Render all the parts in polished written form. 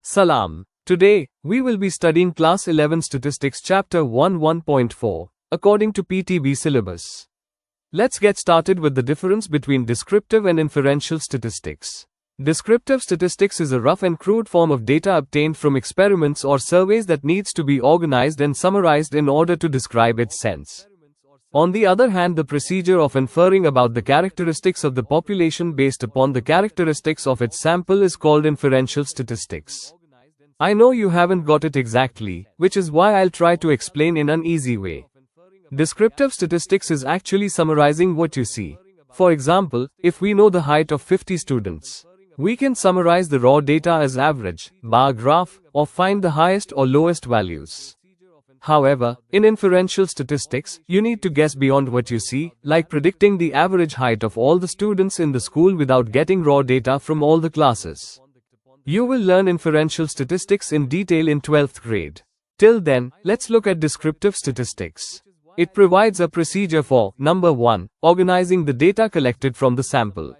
Salam. Today, we will be studying Class 11 Statistics Chapter 1 1.4, according to PTB syllabus. Let's get started with the difference between descriptive and inferential statistics. Descriptive statistics is a rough and crude form of data obtained from experiments or surveys that needs to be organized and summarized in order to describe its sense. On the other hand, the procedure of inferring about the characteristics of the population based upon the characteristics of its sample is called inferential statistics. I know you haven't got it exactly, which is why I'll try to explain in an easy way. Descriptive statistics is actually summarizing what you see. For example, if we know the height of 50 students, we can summarize the raw data as average, bar graph, or find the highest or lowest values. However, in inferential statistics, you need to guess beyond what you see, like predicting the average height of all the students in the school without getting raw data from all the classes. You will learn inferential statistics in detail in 12th grade. Till then, let's look at descriptive statistics. It provides a procedure for, number 1, organizing the data collected from the sample.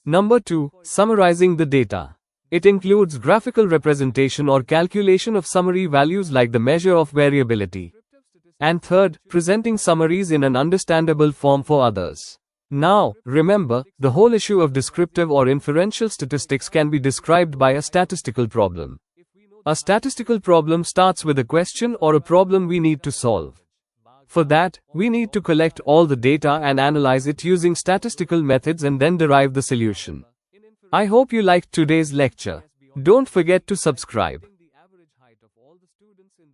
Number 2, summarizing the data. It includes graphical representation or calculation of summary values like the measure of variability. And third, presenting summaries in an understandable form for others. Now, remember, the whole issue of descriptive or inferential statistics can be described by a statistical problem. A statistical problem starts with a question or a problem we need to solve. For that, we need to collect all the data and analyze it using statistical methods and then derive the solution. I hope you liked today's lecture. Don't forget to subscribe.